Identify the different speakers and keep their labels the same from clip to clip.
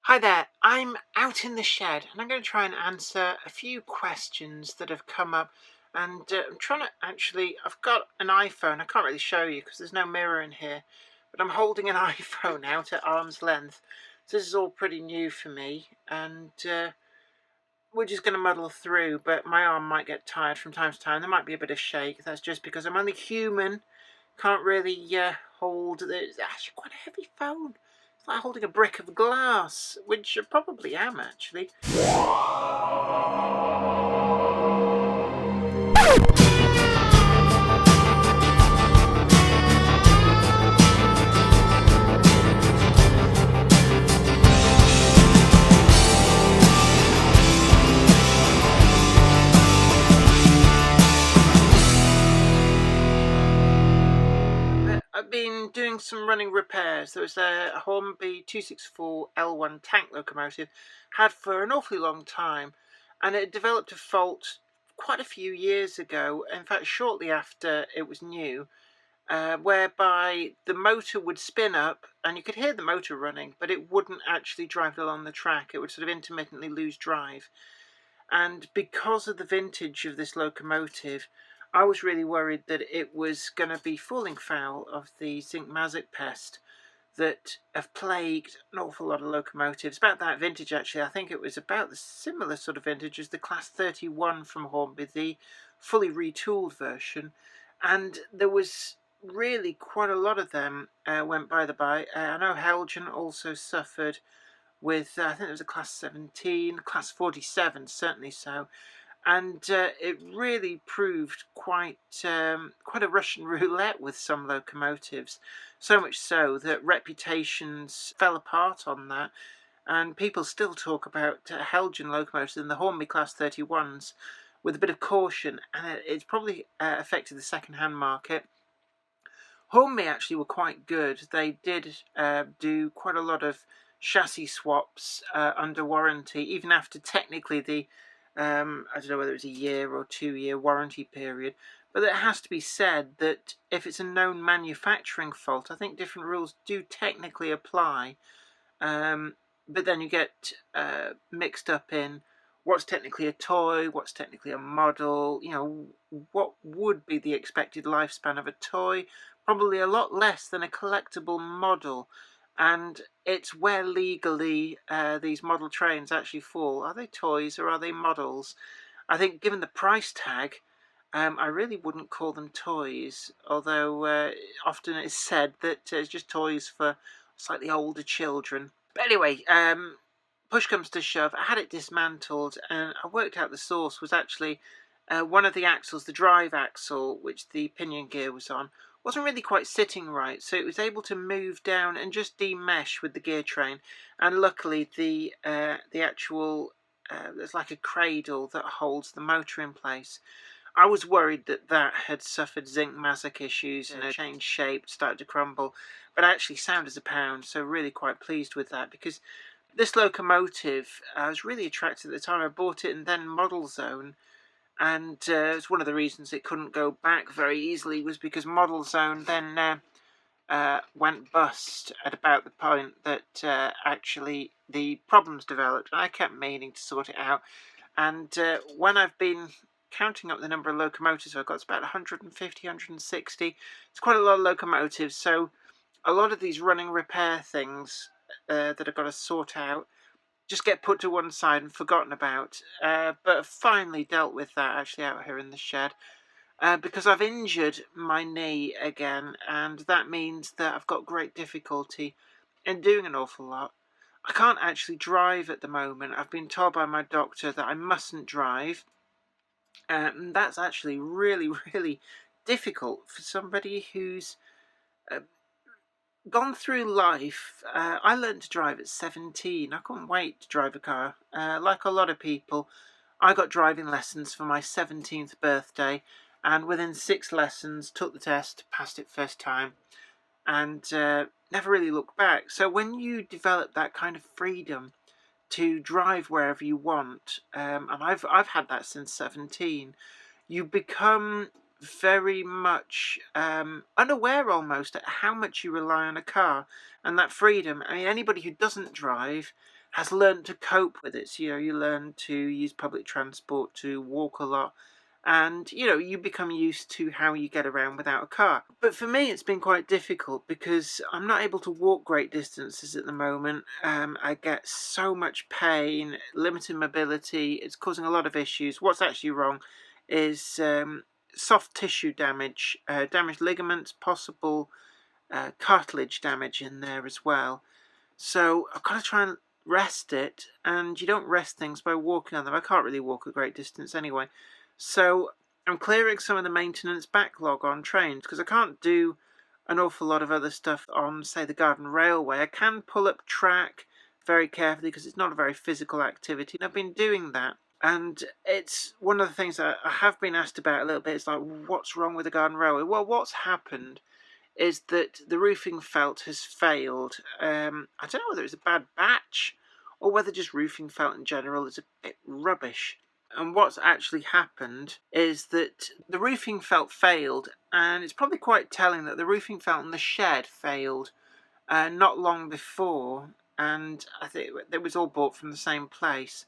Speaker 1: Hi there, I'm out in the shed and I'm going to try and answer a few questions that have come up. I'm trying to I've got an iPhone. I can't really show you because there's no mirror in here, but I'm holding an iPhone out at arm's length. So this is all pretty new for me, and we're just going to muddle through. But my arm might get tired from time to time. There might be a bit of shake. That's just because I'm only human. Can't really hold. It's actually quite a heavy phone. It's like holding a brick of glass, which I probably am actually. I've been doing some running repairs. There was a Hornby 264 L1 tank locomotive, had for an awfully long time, and it developed a fault quite a few years ago, in fact shortly after it was new, whereby the motor would spin up and you could hear the motor running, but it wouldn't actually drive along the track. It would sort of intermittently lose drive. And because of the vintage of this locomotive, I was really worried that it was going to be falling foul of the zinc mazic pest that have plagued an awful lot of locomotives. About that vintage, actually, I think it was about the similar sort of vintage as the Class 31 from Hornby, the fully retooled version. And there was really quite a lot of them went by the by. I know Helgen also suffered with, I think it was a Class 17, Class 47, certainly so. And it really proved quite a Russian roulette with some locomotives, so much so that reputations fell apart on that, and people still talk about Helgen locomotives and the Hornby Class 31s with a bit of caution, and it's probably affected the second-hand market. Hornby actually were quite good. They did do quite a lot of chassis swaps under warranty, even after technically the I don't know whether it was a year or 2 year warranty period, but it has to be said that if it's a known manufacturing fault, I think different rules do technically apply. But then you get mixed up in what's technically a toy, what's technically a model. You know, what would be the expected lifespan of a toy? Probably a lot less than a collectible model. And it's where legally these model trains actually fall. Are they toys or are they models? I think given the price tag, I really wouldn't call them toys, although often it's said that it's just toys for slightly older children. But anyway, push comes to shove, I had it dismantled, and I worked out the source was actually one of the axles, the drive axle, which the pinion gear was on, wasn't really quite sitting right, so it was able to move down and just demesh with the gear train. And luckily, the actual there's like a cradle that holds the motor in place. I was worried that that had suffered zinc mazic issues and had changed shape, started to crumble, but actually sound as a pound, so really quite pleased with that, because this locomotive, I was really attracted at the time I bought it, and then Model Zone, and it's one of the reasons it couldn't go back very easily was because Model Zone then went bust at about the point that actually the problems developed, and I kept meaning to sort it out. And when I've been counting up the number of locomotives I've got, it's about 150, 160. It's quite a lot of locomotives, so a lot of these running repair things that I've got to sort out just get put to one side and forgotten about. But I've finally dealt with that actually out here in the shed. Because I've injured my knee again, and that means that I've got great difficulty in doing an awful lot. I can't actually drive at the moment. I've been told by my doctor that I mustn't drive. And that's actually really, really difficult for somebody who's gone through life. I learned to drive at 17. I couldn't wait to drive a car. Like a lot of people, I got driving lessons for my 17th birthday, and within 6 lessons, took the test, passed it first time, and never really looked back. So when you develop that kind of freedom to drive wherever you want, and I've had that since 17, you become very much unaware almost at how much you rely on a car and that freedom. I mean, anybody who doesn't drive has learned to cope with it. So, you learn to use public transport, to walk a lot, and you become used to how you get around without a car. But for me, it's been quite difficult because I'm not able to walk great distances at the moment. I get so much pain, limited mobility. It's causing a lot of issues. What's actually wrong is soft tissue damage, damaged ligaments, possible cartilage damage in there as well. So I've got to try and rest it, and you don't rest things by walking on them. I can't really walk a great distance anyway. So I'm clearing some of the maintenance backlog on trains because I can't do an awful lot of other stuff on, say, the Garden Railway. I can pull up track very carefully because it's not a very physical activity, and I've been doing that. And it's one of the things that I have been asked about a little bit. It's like, what's wrong with the Garden Railway? Well, what's happened is that the roofing felt has failed. I don't know whether it's a bad batch or whether just roofing felt in general is a bit rubbish. And what's actually happened is that the roofing felt failed, and it's probably quite telling that the roofing felt in the shed failed not long before, and I think it was all bought from the same place.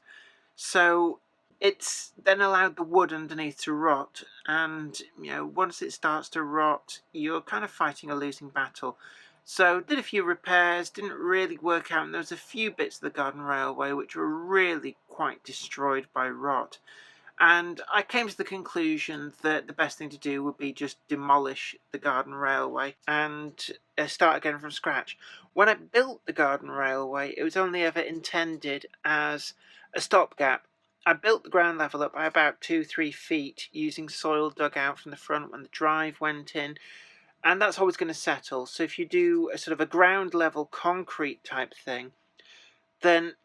Speaker 1: So it's then allowed the wood underneath to rot, and once it starts to rot, you're kind of fighting a losing battle. So did a few repairs, didn't really work out, and there was a few bits of the Garden Railway which were really quite destroyed by rot. And I came to the conclusion that the best thing to do would be just demolish the Garden Railway and start again from scratch. When I built the Garden Railway, it was only ever intended as a stopgap. I built the ground level up by about 2-3 feet using soil dug out from the front when the drive went in, and that's always going to settle. So if you do a sort of a ground level concrete type thing, then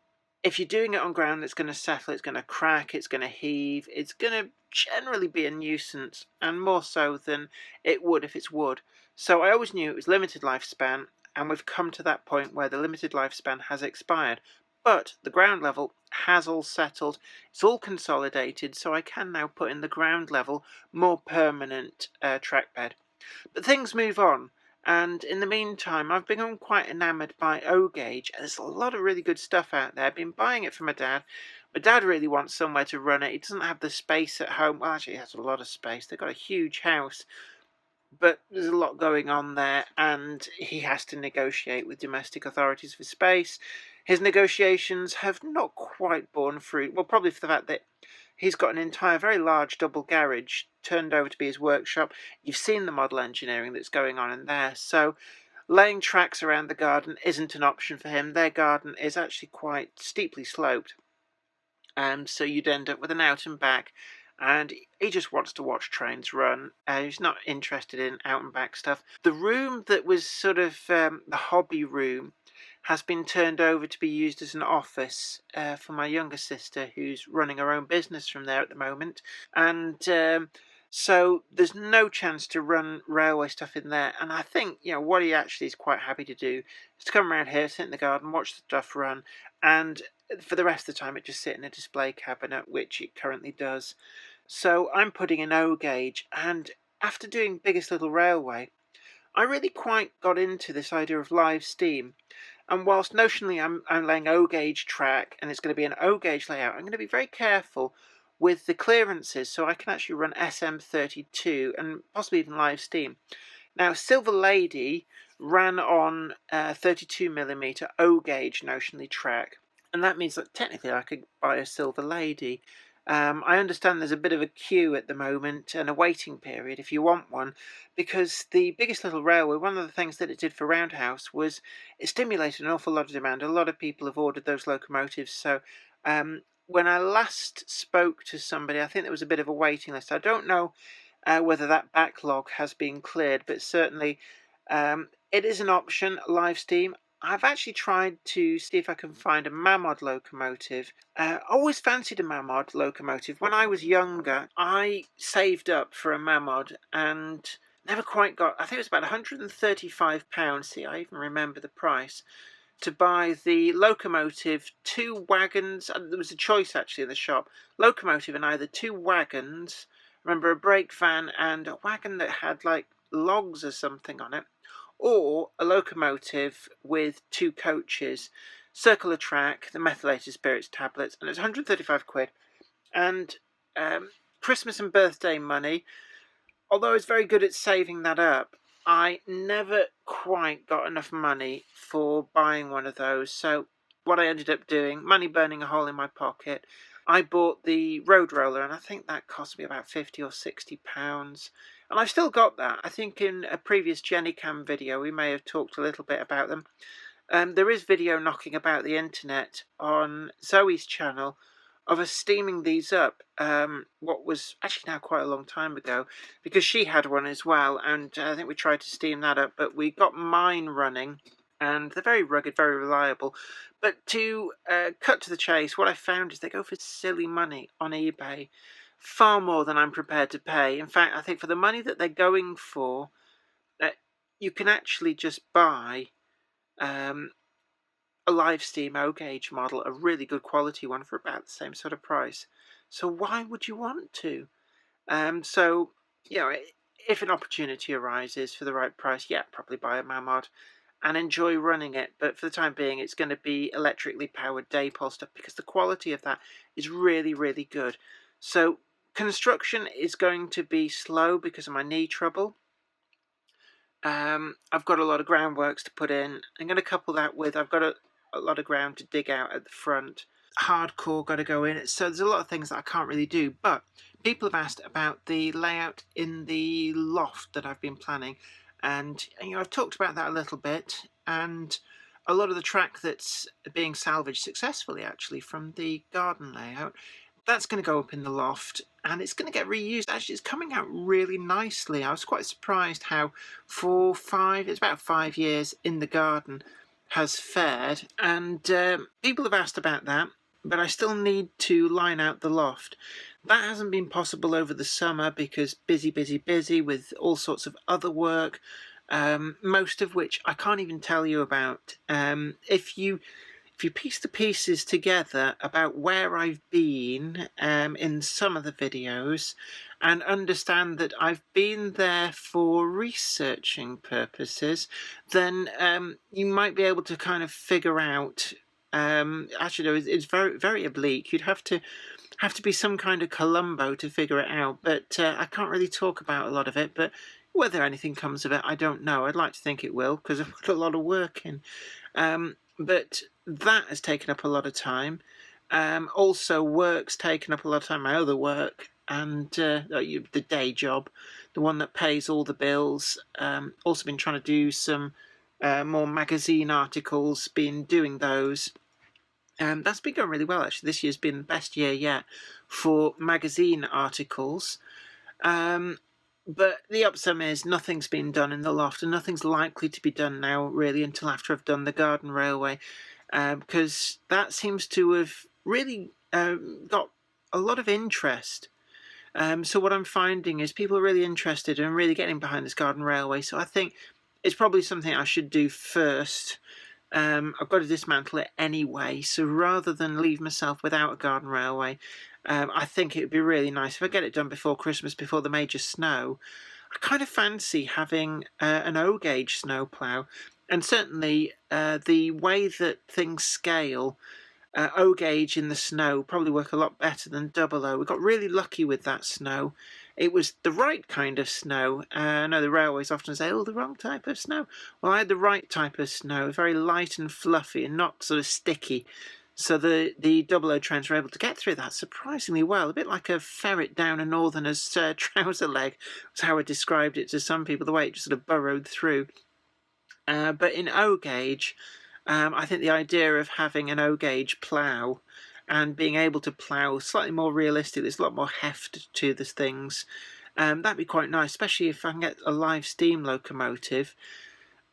Speaker 1: if you're doing it on ground, it's going to settle, it's going to crack, it's going to heave, it's going to generally be a nuisance, and more so than it would if it's wood. So I always knew it was limited lifespan, and we've come to that point where the limited lifespan has expired. But the ground level has all settled, it's all consolidated, so I can now put in the ground level, more permanent track bed. But things move on. And in the meantime, I've become quite enamoured by O-Gauge. There's a lot of really good stuff out there. I've been buying it from my dad. My dad really wants somewhere to run it. He doesn't have the space at home. Well, actually, he has a lot of space. They've got a huge house. But there's a lot going on there, and he has to negotiate with domestic authorities for space. His negotiations have not quite borne fruit. Well, probably for the fact that he's got an entire very large double garage turned over to be his workshop. You've seen the model engineering that's going on in there. So laying tracks around the garden isn't an option for him. Their garden is actually quite steeply sloped. So you'd end up with an out and back. And he just wants to watch trains run. He's not interested in out and back stuff. The room that was sort of the hobby room has been turned over to be used as an office for my younger sister, who's running her own business from there at the moment. And so there's no chance to run railway stuff in there. And I think, what he actually is quite happy to do is to come around here, sit in the garden, watch the stuff run, and for the rest of the time it just sit in a display cabinet, which it currently does. So I'm putting in O-Gauge, and after doing Biggest Little Railway, I really quite got into this idea of live steam. And whilst notionally I'm laying O-Gauge track and it's going to be an O-Gauge layout, I'm going to be very careful with the clearances so I can actually run SM32 and possibly even live steam. Now, Silver Lady ran on 32mm O-Gauge notionally track, and that means that technically I could buy a Silver Lady. I understand there's a bit of a queue at the moment and a waiting period if you want one, because the Biggest Little Railway, one of the things that it did for Roundhouse was it stimulated an awful lot of demand. A lot of people have ordered those locomotives. So when I last spoke to somebody, I think there was a bit of a waiting list. I don't know whether that backlog has been cleared, but certainly it is an option, live steam. I've actually tried to see if I can find a Mamod locomotive. I always fancied a Mamod locomotive. When I was younger, I saved up for a Mamod and never quite got, I think it was about £135, see, I even remember the price, to buy the locomotive, 2 wagons, and there was a choice actually in the shop, locomotive and either 2 wagons, remember a brake van and a wagon that had like logs or something on it, or a locomotive with 2 coaches. circular track, the methylated spirits tablets, and it was 135 quid. And Christmas and birthday money, although I was very good at saving that up, I never quite got enough money for buying one of those. So what I ended up doing, money burning a hole in my pocket, I bought the road roller, and I think that cost me about £50 or £60. And I've still got that. I think in a previous Jennycam video we may have talked a little bit about them. There is video knocking about the internet on Zoe's channel of us steaming these up, what was actually now quite a long time ago, because she had one as well, and I think we tried to steam that up, but we got mine running, and they're very rugged, very reliable. But to cut to the chase, what I found is they go for silly money on eBay, far more than I'm prepared to pay. In fact, I think for the money that they're going for, you can actually just buy a live steam O-gauge model, a really good quality one, for about the same sort of price. So why would you want to? So, if an opportunity arises for the right price, yeah, probably buy a Mamod and enjoy running it. But for the time being, it's going to be electrically powered Daypol stuff, because the quality of that is really, really good. So construction is going to be slow because of my knee trouble. I've got a lot of groundworks to put in. I'm going to couple that with, I've got a lot of ground to dig out at the front. Hardcore got to go in. So there's a lot of things that I can't really do. But people have asked about the layout in the loft that I've been planning. And I've talked about that a little bit. And a lot of the track that's being salvaged successfully, actually, from the garden layout, that's going to go up in the loft, and it's going to get reused. Actually, it's coming out really nicely. I was quite surprised how it's about 5 years in the garden, has fared. And people have asked about that, but I still need to line out the loft. That hasn't been possible over the summer because busy with all sorts of other work, most of which I can't even tell you about. If you piece the pieces together about where I've been in some of the videos, and understand that I've been there for researching purposes, then you might be able to kind of figure out. Actually, no, it's very, very oblique. You'd have to be some kind of Columbo to figure it out, but I can't really talk about a lot of it. But whether anything comes of it, I don't know. I'd like to think it will, because I've put a lot of work in. But that has taken up a lot of time. Also, work's taken up a lot of time, my other work, and the day job, the one that pays all the bills. Also been trying to do some more magazine articles, been doing those. That's been going really well, actually. This year's been the best year yet for magazine articles. But the upsum is nothing's been done in the loft, and nothing's likely to be done now, really, until after I've done the garden railway, because that seems to have really got a lot of interest. So what I'm finding is people are really interested and really getting behind this garden railway, so I think it's probably something I should do first. I've got to dismantle it anyway, so rather than leave myself without a garden railway, I think it would be really nice if I get it done before Christmas, before the major snow. I kind of fancy having an O-gauge snow plough, and certainly the way that things scale, O-gauge in the snow probably work a lot better than double O. We got really lucky with that snow. It was the right kind of snow. I know the railways often say, the wrong type of snow. Well, I had the right type of snow, very light and fluffy and not sort of sticky. So the double O trains were able to get through that surprisingly well, a bit like a ferret down a northerner's trouser leg, was how I described it to some people, the way it just sort of burrowed through. But in O-gauge, I think the idea of having an O-gauge plough and being able to plough slightly more realistic, there's a lot more heft to the things, that'd be quite nice, especially if I can get a live steam locomotive.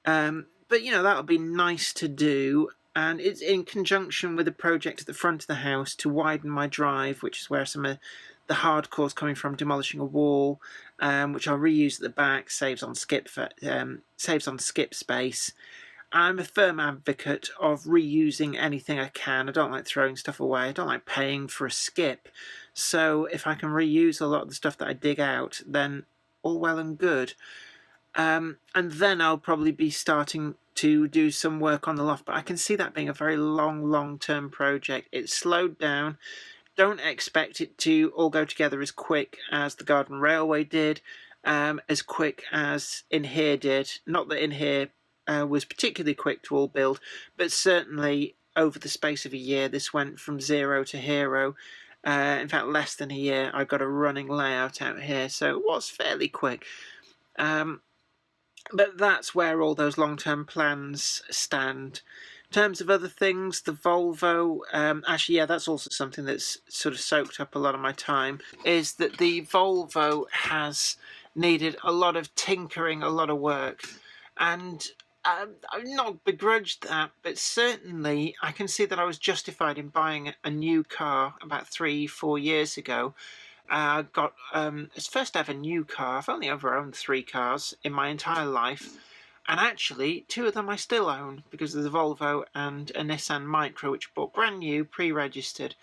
Speaker 1: But that would be nice to do, and it's in conjunction with a project at the front of the house to widen my drive, which is where some of the hardcore's coming from, demolishing a wall, which I'll reuse at the back, saves on skip space. I'm a firm advocate of reusing anything I can. I don't like throwing stuff away. I don't like paying for a skip. So if I can reuse a lot of the stuff that I dig out, then all well and good. And then I'll probably be starting to do some work on the loft, but I can see that being a very long-term project. It's slowed down. Don't expect it to all go together as quick as the Garden Railway did, as quick as In Here did. Not that In Here was particularly quick to all build, but certainly over the space of a year, this went from zero to hero. In fact, less than a year, I got a running layout out here, so it was fairly quick. But that's where all those long-term plans stand. In terms of other things, the Volvo, actually, yeah, that's also something that's sort of soaked up a lot of my time, is that the Volvo has needed a lot of tinkering, a lot of work. And I've not begrudged that, but certainly I can see that I was justified in buying a new car about 3-4 years ago. I got its first ever new car. I've only ever owned 3 cars in my entire life, and actually 2 of them I still own, because there's a Volvo and a Nissan Micra, which I bought brand new, pre-registered,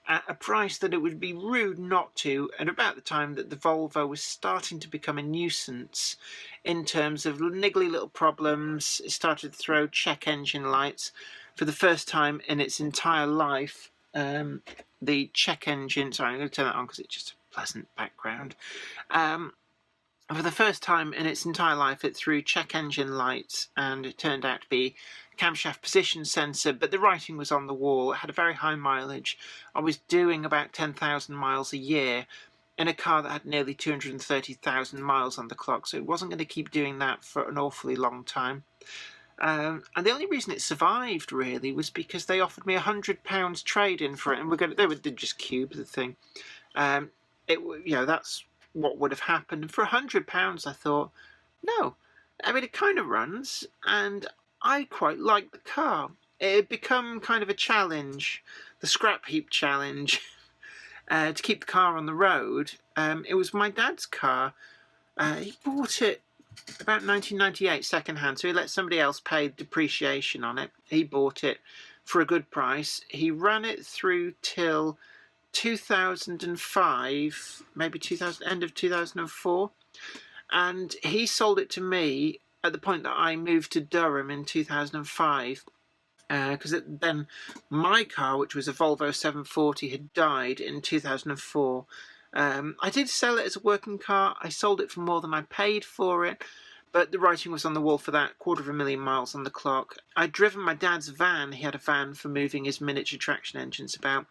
Speaker 1: at a price that it would be rude not to, at about the time that the Volvo was starting to become a nuisance in terms of niggly little problems. It started to throw check engine lights. For the first time in its entire life, the check engine, sorry, I'm going to turn that on because it's just a pleasant background. For the first time in its entire life, it threw check engine lights, and it turned out to be camshaft position sensor, but the writing was on the wall. It had a very high mileage. I was doing about 10,000 miles a year in a car that had nearly 230,000 miles on the clock, so it wasn't going to keep doing that for an awfully long time. And the only reason it survived, really, was because they offered me £100 trade-in for it, and they did just cube the thing. That's what would have happened. And for £100, I thought, no. I mean, it kind of runs, and I quite like the car. It had become kind of a challenge, the scrap heap challenge, to keep the car on the road. It was my dad's car. He bought it about 1998 second hand, so he let somebody else pay depreciation on it. He bought it for a good price. He ran it through till 2005, maybe end of 2004, and he sold it to me at the point that I moved to Durham in 2005, because then my car, which was a Volvo 740, had died in 2004. I did sell it as a working car. I sold it for more than I paid for it, but the writing was on the wall for that, 250,000 miles on the clock. I'd driven my dad's van. He had a van for moving his miniature traction engines about,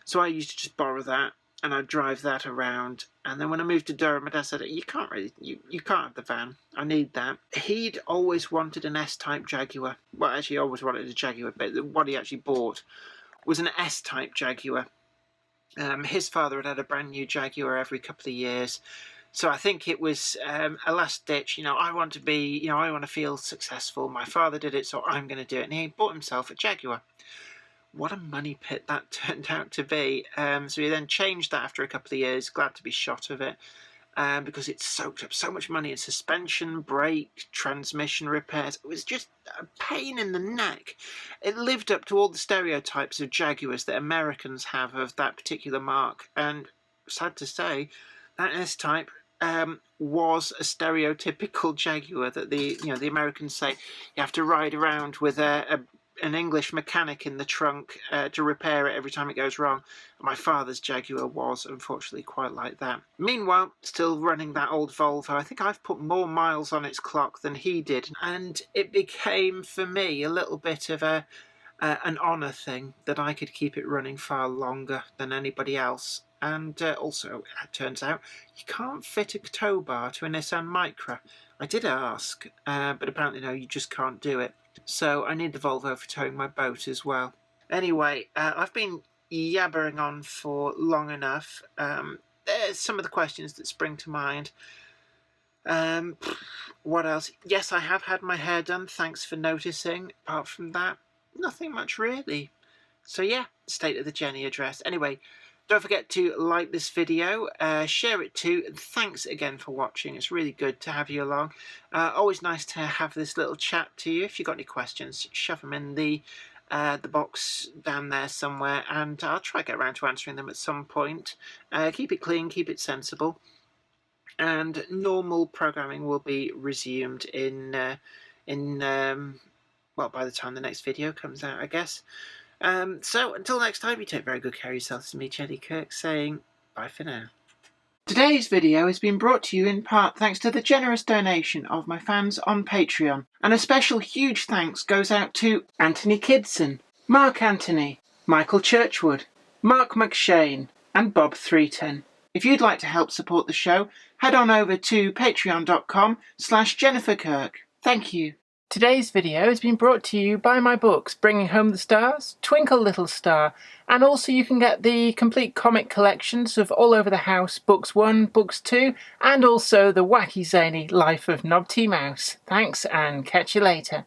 Speaker 1: so I used to just borrow that, and I'd drive that around. And then when I moved to Durham, my dad said, you can't have the van. I need that. He'd always wanted an S-type Jaguar. Well, actually, he always wanted a Jaguar, but what he actually bought was an S-type Jaguar. His father had a brand new Jaguar every couple of years, so I think it was a last ditch. I want to feel successful. My father did it, so I'm going to do it. And he bought himself a Jaguar. What a money pit that turned out to be. So he then changed that after a couple of years. Glad to be shot of it. Because it soaked up so much money in suspension, brake, transmission repairs. It was just a pain in the neck. It lived up to all the stereotypes of Jaguars that Americans have of that particular mark. And sad to say, that S-Type was a stereotypical Jaguar that the Americans say you have to ride around with an English mechanic in the trunk to repair it every time it goes wrong. My father's Jaguar was, unfortunately, quite like that. Meanwhile, still running that old Volvo. I think I've put more miles on its clock than he did, and it became, for me, a little bit of an honour thing that I could keep it running far longer than anybody else. And also, it turns out, you can't fit a tow bar to a Nissan Micra. I did ask, but apparently no, you just can't do it. So I need the Volvo for towing my boat as well. Anyway, I've been yabbering on for long enough. There's some of the questions that spring to mind. What else? Yes, I have had my hair done. Thanks for noticing. Apart from that, nothing much really. So yeah, state of the Jenny address. Anyway, don't forget to like this video, share it too, and thanks again for watching. It's really good to have you along. Always nice to have this little chat to you. If you've got any questions, shove them in the box down there somewhere, and I'll try to get around to answering them at some point. Keep it clean, keep it sensible. and normal programming will be resumed well, by the time the next video comes out, I guess. So until next time, you take very good care of yourselves. It's me, Jenny Kirk, saying bye for now. Today's video has been brought to you in part thanks to the generous donation of my fans on Patreon. And a special huge thanks goes out to Anthony Kidson, Mark Anthony, Michael Churchwood, Mark McShane, and Bob 310. If you'd like to help support the show, head on over to patreon.com/Jennifer Kirk. Thank you. Today's video has been brought to you by my books, Bringing Home the Stars, Twinkle Little Star, and also you can get the complete comic collections of All Over the House, Books 1, Books 2, and also the wacky zany Life of Knobty Mouse. Thanks, and catch you later.